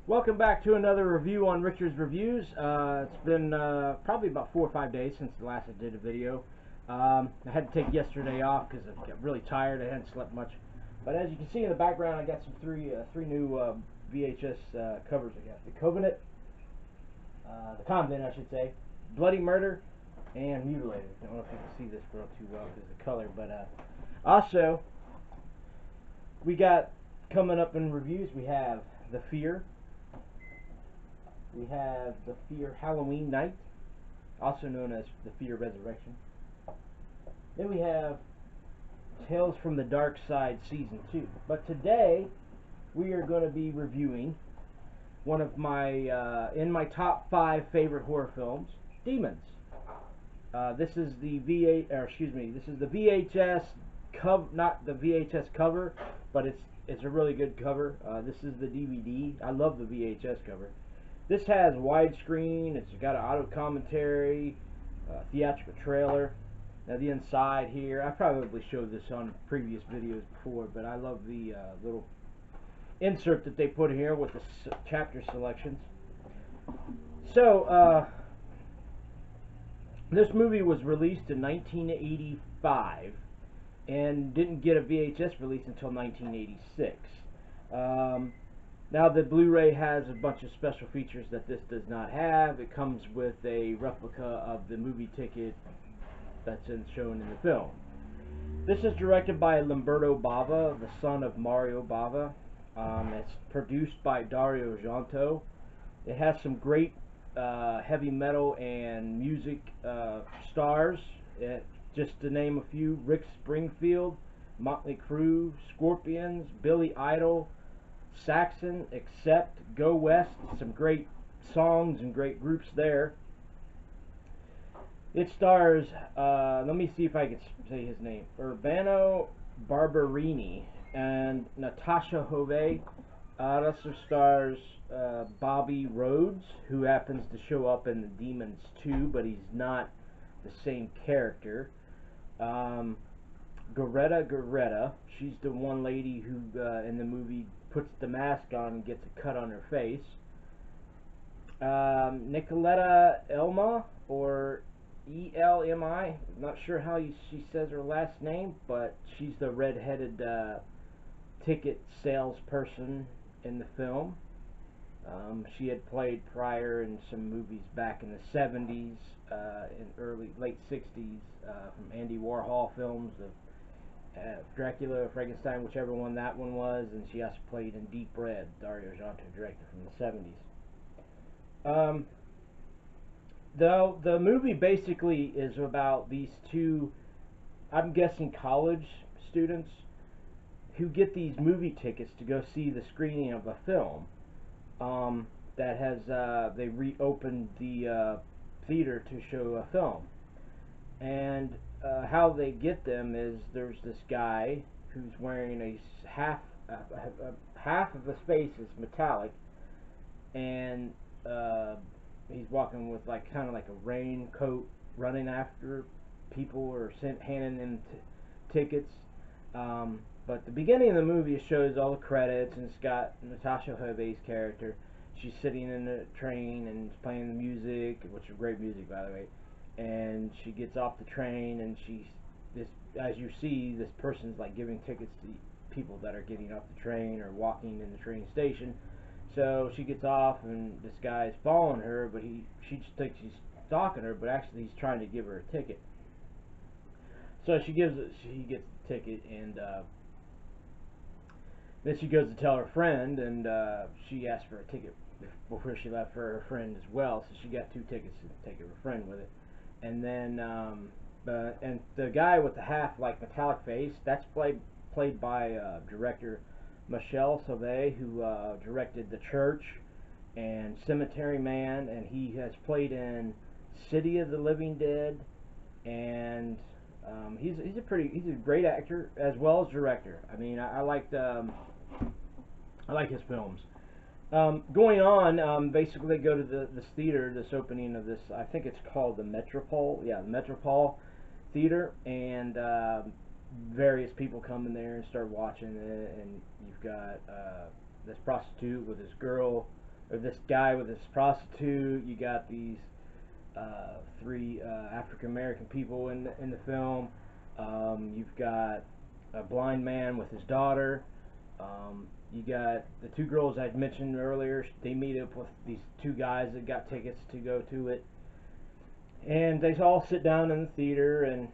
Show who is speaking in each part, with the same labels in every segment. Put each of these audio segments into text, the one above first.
Speaker 1: Welcome back to another review on Richard's Reviews. It's been probably about 4 or 5 days since the last I did a video. I had to take yesterday off because I got really tired. I hadn't slept much. But as you can see in the background, I got some three new VHS covers. I got the Covenant, the Convent, I should say, Bloody Murder, and Mutilated. I don't know if you can see this real too well because of the color, but also we got coming up in reviews. We have The Fear. We have The Fear Halloween Night, also known as The Fear Resurrection. Then we have Tales from the Dark Side Season 2. But today, we are going to be reviewing one of my, in my top 5 favorite horror films, Demons. This is the this is the VHS cover, not the VHS cover, but it's a really good cover. This is the DVD. I love the VHS cover. This has widescreen, it's got an auto commentary, theatrical trailer. Now the inside here, I probably showed this on previous videos before, but I love the little insert that they put here with the chapter selections. So, this movie was released in 1985 and didn't get a VHS release until 1986. Now the Blu-ray has a bunch of special features that this does not have. It comes with a replica of the movie ticket that's shown in the film. This is directed by Lamberto Bava, the son of Mario Bava. It's produced by Dario Argento. It has some great heavy metal and music stars. Just to name a few: Rick Springfield, Motley Crue, Scorpions, Billy Idol, Saxon, Accept, Go West. Some great songs and great groups there. It stars, let me see if I can say his name, Urbano Barberini and Natasha Hove. It also stars Bobby Rhodes, who happens to show up in the Demons 2, but he's not the same character. Goretta, she's the one lady who in the movie puts the mask on and gets a cut on her face. Nicoletta Elma, or ELMI, not sure how she says her last name, but she's the red-headed ticket salesperson in the film. She had played prior in some movies back in the 70s, in late 60s, from Andy Warhol films of Dracula, Frankenstein, whichever one that one was, and she also played in Deep Red, Dario Argento directed from the 70s. The movie basically is about these two, I'm guessing college students, who get these movie tickets to go see the screening of a film that has, they reopened the theater to show a film. And how they get them is there's this guy who's wearing a half of his face is metallic, and he's walking with like kind of like a raincoat, running after people or handing them tickets. But the beginning of the movie shows all the credits, and it's got Natasha Hovey's character. She's sitting in a train and playing the music, which is great music, by the way. And she gets off the train, and as you see, this person's like giving tickets to people that are getting off the train or walking in the train station. So she gets off, and this guy's following her, but she just thinks he's stalking her, but actually he's trying to give her a ticket. So she gets the ticket, and then she goes to tell her friend, and she asked for a ticket before she left for her friend as well, so she got 2 tickets to take her friend with it. And then and the guy with the half like metallic face, that's played by director Michel Sauvé, who directed The Church and Cemetery Man, and he has played in City of the Living Dead, and he's a great actor as well as director. I mean, I like his films. Going on, basically they go to this theater, this opening of this, I think it's called the Metropole, the Metropole Theater, and various people come in there and start watching it, and you've got this prostitute with this girl or this guy with this prostitute. You got these three African American people in the film. You've got a blind man with his daughter. You got the two girls I'd mentioned earlier. They meet up with these two guys that got tickets to go to it, and they all sit down in the theater. And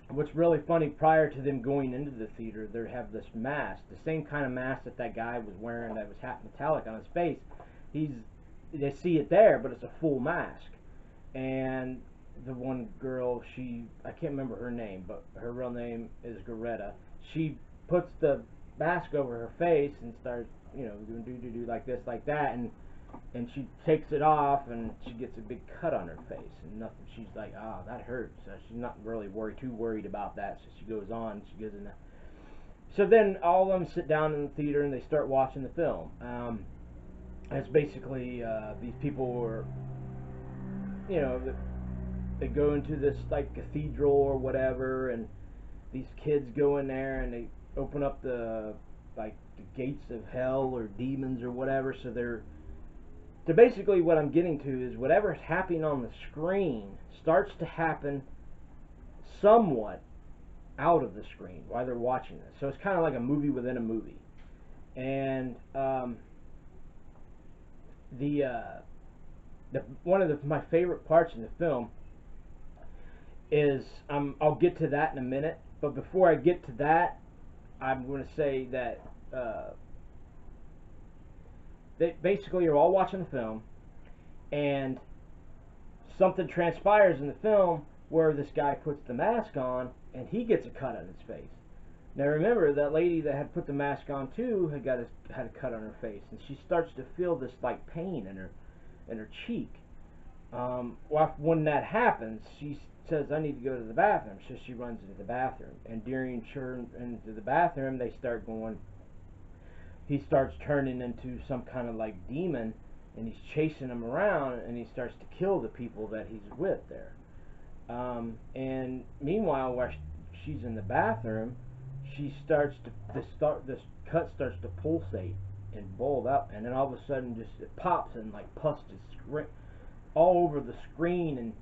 Speaker 1: what's really funny, prior to them going into the theater, they have this mask, the same kind of mask that that guy was wearing that was half metallic on his face. He's They see it there, but it's a full mask. And the one girl, I can't remember her name, but her real name is Greta. She puts the mask over her face and starts, doing do like this, like that, and she takes it off, and she gets a big cut on her face, and nothing. She's like, that hurts. So she's not really too worried about that. So she goes on. She goes in. So then all of them sit down in the theater and they start watching the film. It's basically these people are, they go into this like cathedral or whatever, and these kids go in there and they open up the gates of hell or demons or whatever. So basically what I'm getting to is whatever's happening on the screen starts to happen somewhat out of the screen while they're watching this. So it's kind of like a movie within a movie. And one of my favorite parts in the film is, I'll get to that in a minute, but before I get to that, I'm going to say that they basically are all watching the film, and something transpires in the film where this guy puts the mask on and he gets a cut on his face. Now remember, that lady that had put the mask on too had a cut on her face, and she starts to feel this like pain in her cheek. When that happens, she says, "I need to go to the bathroom." So she runs into the bathroom, and during her into the bathroom, they start going. He starts turning into some kind of like demon, and he's chasing them around, and he starts to kill the people that he's with there. And meanwhile, while she's in the bathroom, she starts to this cut starts to pulsate and bulge up, and then all of a sudden, just it pops, and like pus just all over the screen, and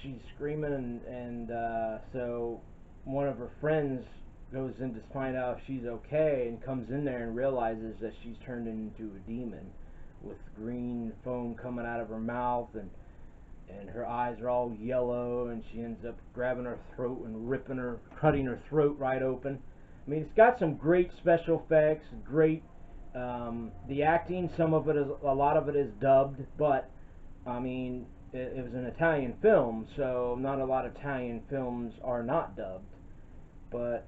Speaker 1: she's screaming, and so one of her friends goes in to find out if she's okay, and comes in there and realizes that she's turned into a demon with green foam coming out of her mouth, and her eyes are all yellow, and she ends up grabbing her throat and cutting her throat right open. I mean, it's got some great special effects, great the acting. A lot of it is dubbed, but I mean, it was an Italian film, so not a lot of Italian films are not dubbed. But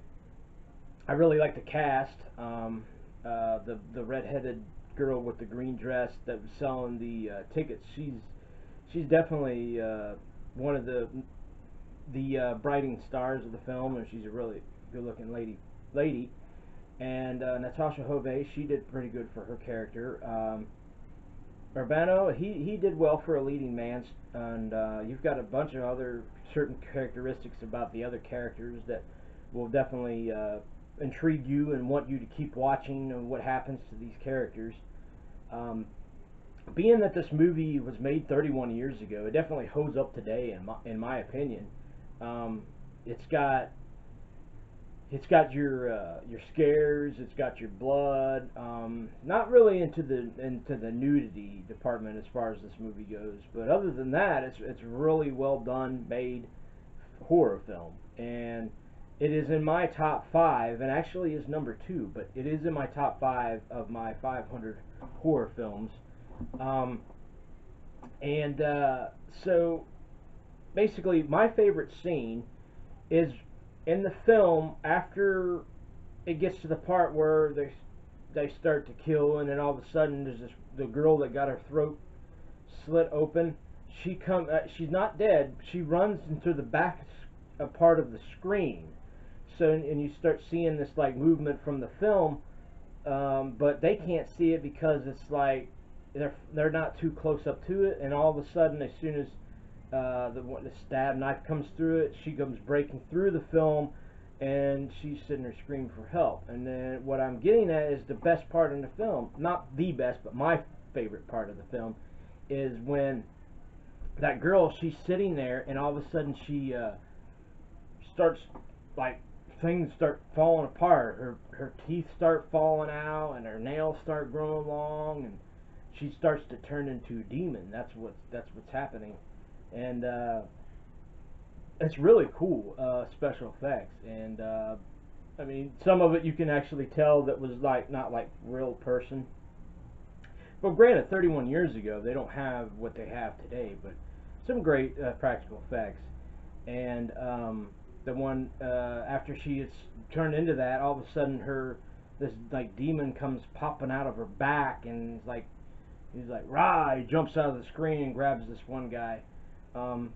Speaker 1: I really like the cast. The redheaded girl with the green dress that was selling the tickets. She's definitely one of the brighting stars of the film, and she's a really good-looking lady. And Natasha Hovey, she did pretty good for her character. Urbano, he did well for a leading man, and you've got a bunch of other certain characteristics about the other characters that will definitely intrigue you and want you to keep watching and what happens to these characters. Being that this movie was made 31 years ago, it definitely holds up today, in my opinion. It's got your scares, it's got your blood. Not really into the nudity department as far as this movie goes, but other than that, it's really well done, made horror film, and it is in my top 5, and actually is number 2, but it is in my top 5 of my 500 horror films. So basically, my favorite scene is in the film after it gets to the part where they start to kill, and then all of a sudden there's the girl that got her throat slit open. She's not dead. She runs into the back part of the screen. So and you start seeing this like movement from the film, but they can't see it because it's like they're not too close up to it, and all of a sudden, as soon as the stab knife comes through it, she comes breaking through the film, and she's sitting there screaming for help. And then what I'm getting at is the best part in the film, not the best, but my favorite part of the film, is when that girl, she's sitting there, and all of a sudden she starts, like, things start falling apart. Her teeth start falling out, and her nails start growing long, and she starts to turn into a demon. That's what's happening, and it's really cool special effects. And I mean, some of it you can actually tell that was like not like real person. But granted, 31 years ago, they don't have what they have today, but some great practical effects. And the one after she is turned into that, all of a sudden this like demon comes popping out of her back, and he's like rah! He jumps out of the screen and grabs this one guy.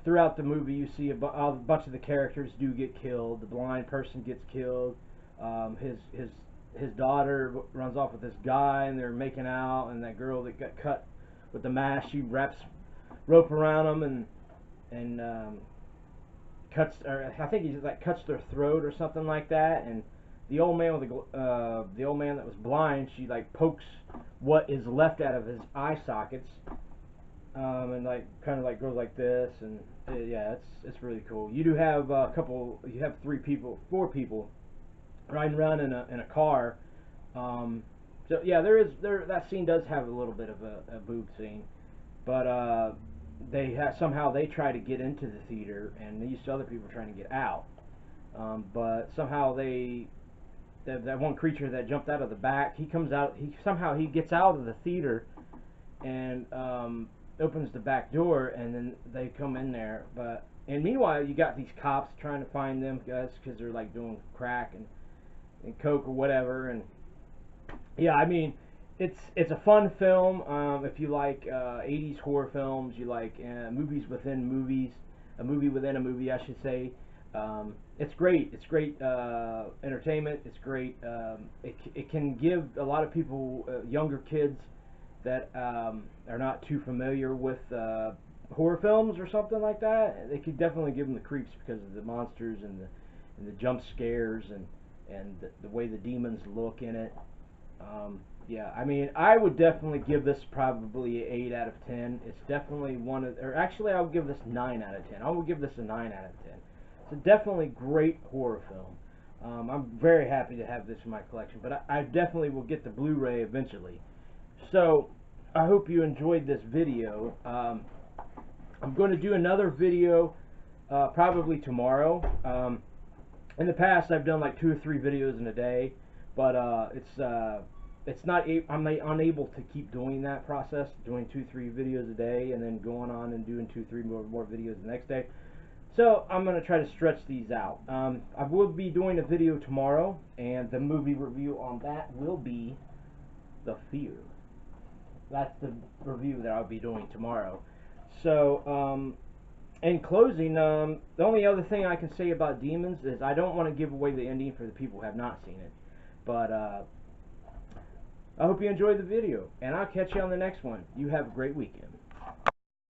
Speaker 1: Throughout the movie, you see a bunch of the characters do get killed. The blind person gets killed. His daughter runs off with this guy, and they're making out. And that girl that got cut with the mask, she wraps rope around them and cuts, or I think he just like cuts their throat or something like that. And the old man that was blind, she like pokes what is left out of his eye sockets, and like kind of like goes like this, and yeah, it's really cool. You do have you have four people riding around in a car. So yeah, that scene does have a little bit of a boob scene, but somehow they try to get into the theater, and these other people are trying to get out. But somehow that one creature that jumped out of the back, he comes out. He gets out of the theater and opens the back door, and then they come in there. And meanwhile, you got these cops trying to find them guys because they're like doing crack and coke or whatever. And yeah, I mean, it's a fun film. If you like 80s horror films, you like movies within movies, a movie within a movie, I should say. It's great. It's great entertainment. It's great. It can give a lot of people, younger kids that are not too familiar with horror films or something like that. They could definitely give them the creeps because of the monsters and the jump scares and the way the demons look in it. Yeah, I mean, I would definitely give this probably an 8 out of 10. It's definitely or actually, I would give this 9 out of 10. I would give this a 9 out of 10. It's a definitely great horror film. I'm very happy to have this in my collection, but I definitely will get the Blu-ray eventually. So, I hope you enjoyed this video. I'm going to do another video probably tomorrow. In the past, I've done like 2 or 3 videos in a day, but it's not. I'm unable to keep doing that process, doing 2, 3 videos a day, and then going on and doing 2, 3 more videos the next day. So I'm going to try to stretch these out. I will be doing a video tomorrow, and the movie review on that will be The Fear. That's the review that I'll be doing tomorrow. So, in closing, the only other thing I can say about Demons is I don't want to give away the ending for the people who have not seen it. But I hope you enjoyed the video, and I'll catch you on the next one. You have a great weekend.